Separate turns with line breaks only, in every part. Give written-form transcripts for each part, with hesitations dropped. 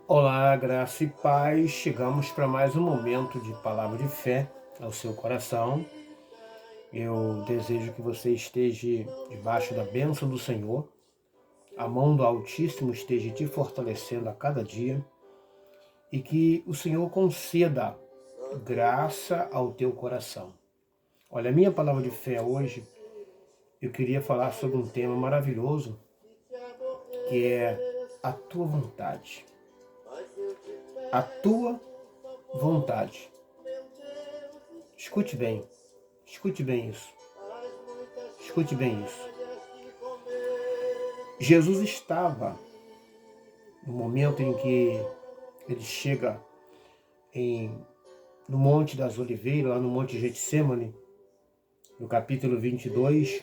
Olá, graça e paz. Chegamos para mais um momento de palavra de fé ao seu coração. Eu desejo que você esteja debaixo da bênção do Senhor, a mão do Altíssimo esteja te fortalecendo a cada dia e que o Senhor conceda graça ao teu coração. Olha, a minha palavra de fé hoje, eu queria falar sobre um tema maravilhoso, que é a tua vontade. A tua vontade. Escute bem isso. Escute bem isso. Jesus estava no momento em que ele chega no Monte das Oliveiras, lá no Monte Getsemane, no capítulo 22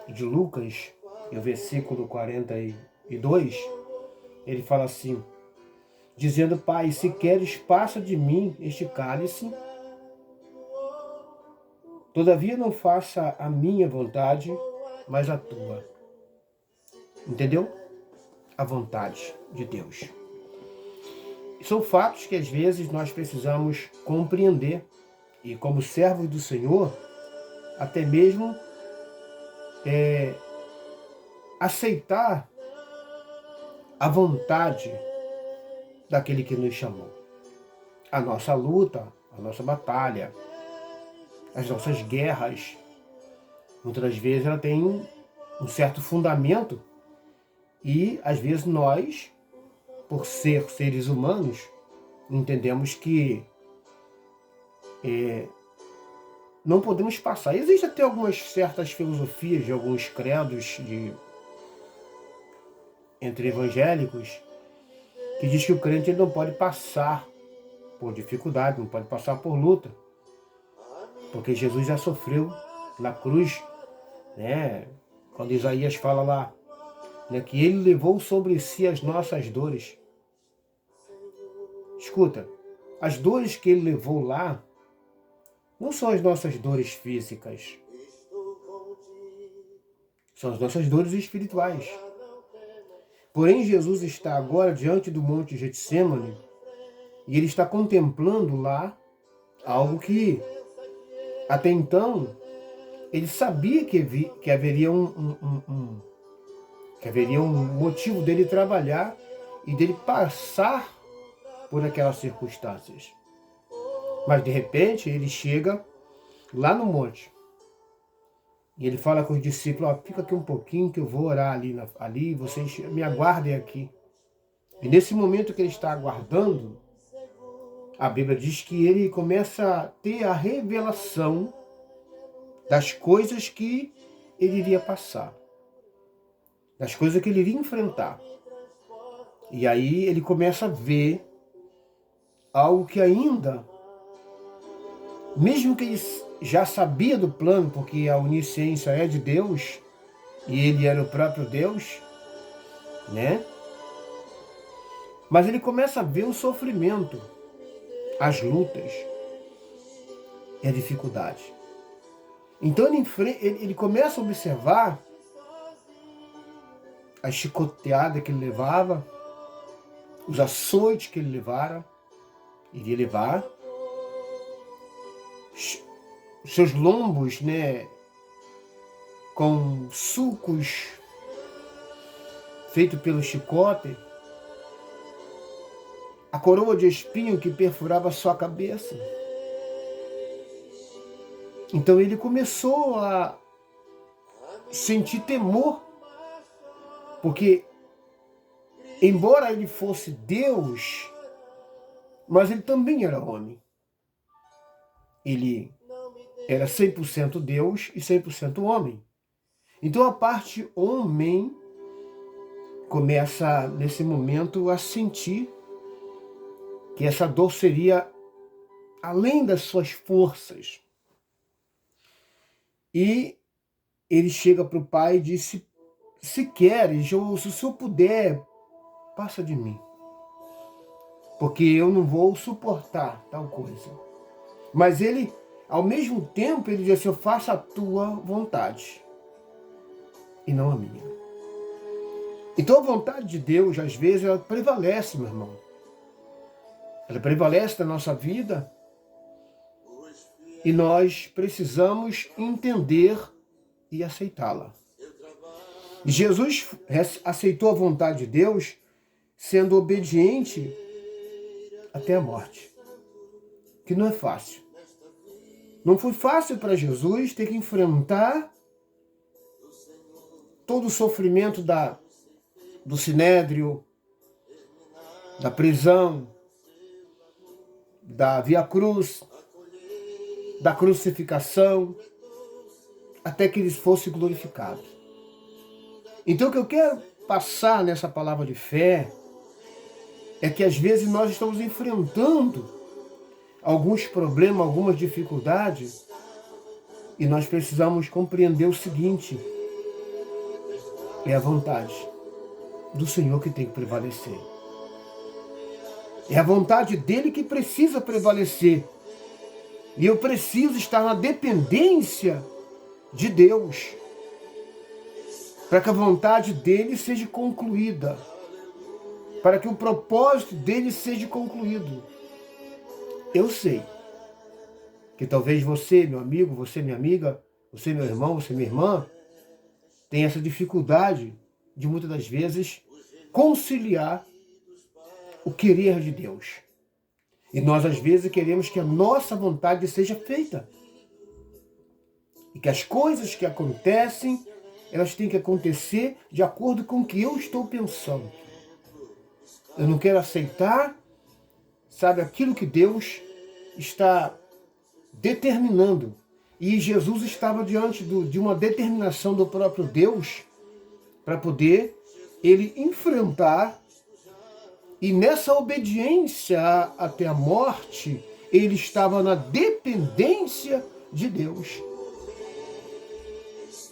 de Lucas, no versículo 42, ele fala assim, dizendo: Pai, se queres, passa de mim este cálice, todavia não faça a minha vontade, mas a tua. Entendeu? A vontade de Deus. São fatos que às vezes nós precisamos compreender e, como servos do Senhor, até mesmo aceitar a vontade daquele que nos chamou. A nossa luta, a nossa batalha, as nossas guerras, muitas das vezes ela tem um certo fundamento e às vezes nós, por ser seres humanos, entendemos que não podemos passar. Existem até algumas certas filosofias de alguns credos entre evangélicos que diz que o crente ele não pode passar por dificuldade, não pode passar por luta, porque Jesus já sofreu na cruz, né? Quando Isaías fala lá, né, que ele levou sobre si as nossas dores. Escuta, as dores que ele levou lá não são as nossas dores físicas, são as nossas dores espirituais. Porém, Jesus está agora diante do Monte Getsemane e ele está contemplando lá algo que até então ele sabia que haveria um motivo dele trabalhar e dele passar por aquelas circunstâncias. Mas de repente ele chega lá no monte e ele fala com os discípulos: fica aqui um pouquinho que eu vou orar ali, vocês me aguardem aqui. E nesse momento que ele está aguardando, a Bíblia diz que ele começa a ter a revelação das coisas que ele iria passar, das coisas que ele iria enfrentar. E aí ele começa a ver algo que ainda, mesmo que ele já sabia do plano, porque a onisciência é de Deus, e ele era o próprio Deus, né? Mas ele começa a ver o sofrimento, as lutas e a dificuldade. Então ele começa a observar a chicoteada que ele levava, os açoites que ele iria levar, os seus lombos, né, com sulcos feitos pelo chicote, a coroa de espinho que perfurava sua cabeça. Então ele começou a sentir temor, porque embora ele fosse Deus, mas ele também era homem. Ele era 100% Deus e 100% homem. Então a parte homem começa nesse momento a sentir que essa dor seria além das suas forças. E ele chega para o pai e diz: se queres, ou se o senhor puder, passa de mim, porque eu não vou suportar tal coisa. Mas ele, ao mesmo tempo, ele diz assim: eu faço a tua vontade e não a minha. Então a vontade de Deus, às vezes, ela prevalece, meu irmão. Ela prevalece na nossa vida e nós precisamos entender e aceitá-la. E Jesus aceitou a vontade de Deus sendo obediente até a morte, que não é fácil. Não foi fácil para Jesus ter que enfrentar todo o sofrimento do sinédrio, da prisão, da via cruz, da crucificação, até que ele fosse glorificado. Então o que eu quero passar nessa palavra de fé é que às vezes nós estamos enfrentando alguns problemas, algumas dificuldades, e nós precisamos compreender o seguinte: é a vontade do Senhor que tem que prevalecer. É a vontade dele que precisa prevalecer. E eu preciso estar na dependência de Deus, para que a vontade dele seja concluída, para que o propósito dele seja concluído. Eu sei que talvez você, meu amigo, você, minha amiga, você, meu irmão, você, minha irmã, tem essa dificuldade de muitas das vezes conciliar o querer de Deus. E nós às vezes queremos que a nossa vontade seja feita. E que as coisas que acontecem, elas têm que acontecer de acordo com o que eu estou pensando. Eu não quero aceitar, sabe, aquilo que Deus está determinando. E Jesus estava diante de uma determinação do próprio Deus para poder ele enfrentar, e nessa obediência até a morte, ele estava na dependência de Deus.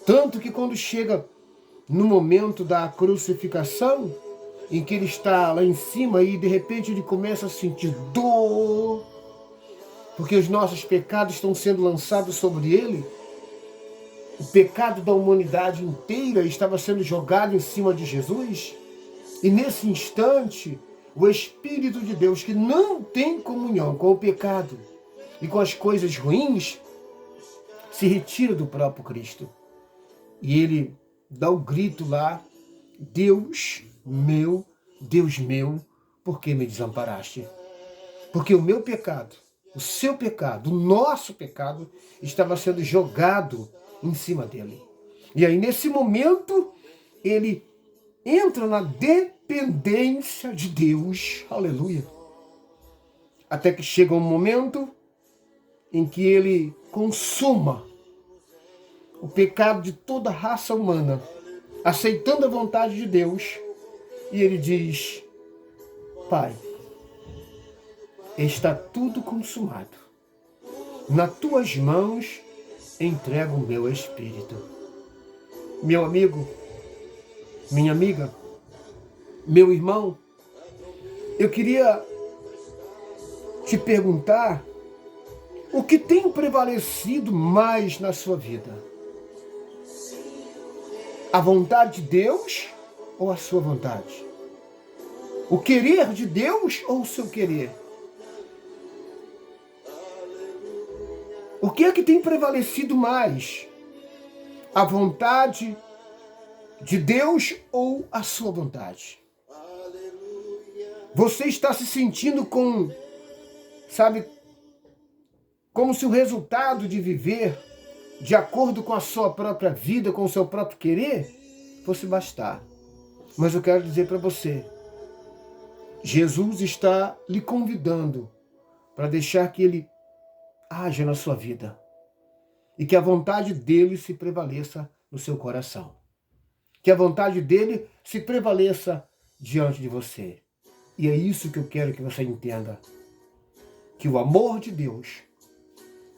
Tanto que quando chega no momento da crucificação, em que ele está lá em cima e de repente ele começa a sentir dor, porque os nossos pecados estão sendo lançados sobre ele. O pecado da humanidade inteira estava sendo jogado em cima de Jesus. E nesse instante, o Espírito de Deus, que não tem comunhão com o pecado e com as coisas ruins, se retira do próprio Cristo. E ele dá o grito lá: Deus meu, por que me desamparaste? Porque o meu pecado, o seu pecado, o nosso pecado estava sendo jogado em cima dele. E aí nesse momento ele entra na dependência de Deus, aleluia. Até que chega um momento em que ele consuma o pecado de toda a raça humana, aceitando a vontade de Deus, e ele diz: Pai, está tudo consumado. Nas tuas mãos entrego o meu espírito. Meu amigo, minha amiga, meu irmão, eu queria te perguntar o que tem prevalecido mais na sua vida? A vontade de Deus ou a sua vontade? O querer de Deus ou o seu querer? O que é que tem prevalecido mais? A vontade de Deus ou a sua vontade? Você está se sentindo com, sabe, como se o resultado de viver de acordo com a sua própria vida, com o seu próprio querer, fosse bastar. Mas eu quero dizer para você, Jesus está lhe convidando para deixar que ele haja na sua vida e que a vontade dele se prevaleça no seu coração. Que a vontade dele se prevaleça diante de você. E é isso que eu quero que você entenda. Que o amor de Deus,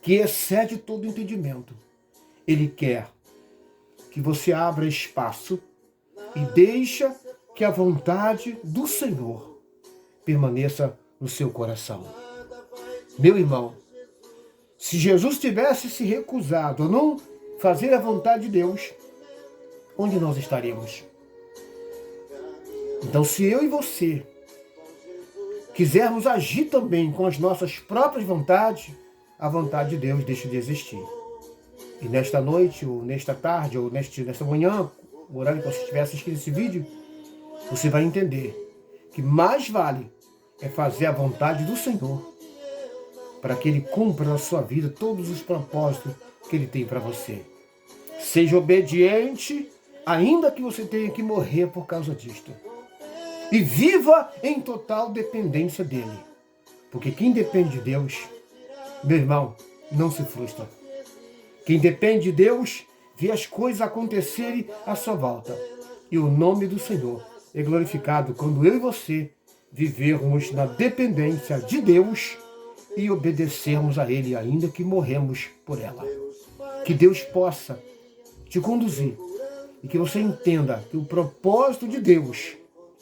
que excede todo entendimento, ele quer que você abra espaço e deixa que a vontade do Senhor permaneça no seu coração. Meu irmão, se Jesus tivesse se recusado a não fazer a vontade de Deus, onde nós estaríamos? Então, se eu e você quisermos agir também com as nossas próprias vontades, a vontade de Deus deixa de existir. E nesta noite, ou nesta tarde, ou nesta manhã, o horário que você estiver assistindo esse vídeo, você vai entender que mais vale é fazer a vontade do Senhor, para que Ele cumpra na sua vida todos os propósitos que Ele tem para você. Seja obediente, ainda que você tenha que morrer por causa disto. E viva em total dependência dEle. Porque quem depende de Deus, meu irmão, não se frustra. Quem depende de Deus, vê as coisas acontecerem à sua volta. E o nome do Senhor é glorificado quando eu e você vivermos na dependência de Deus e obedecermos a Ele, ainda que morremos por ela. Que Deus possa te conduzir e que você entenda que o propósito de Deus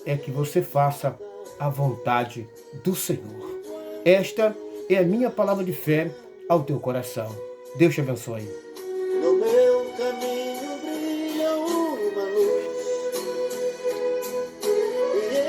é que você faça a vontade do Senhor. Esta é a minha palavra de fé ao teu coração. Deus te abençoe.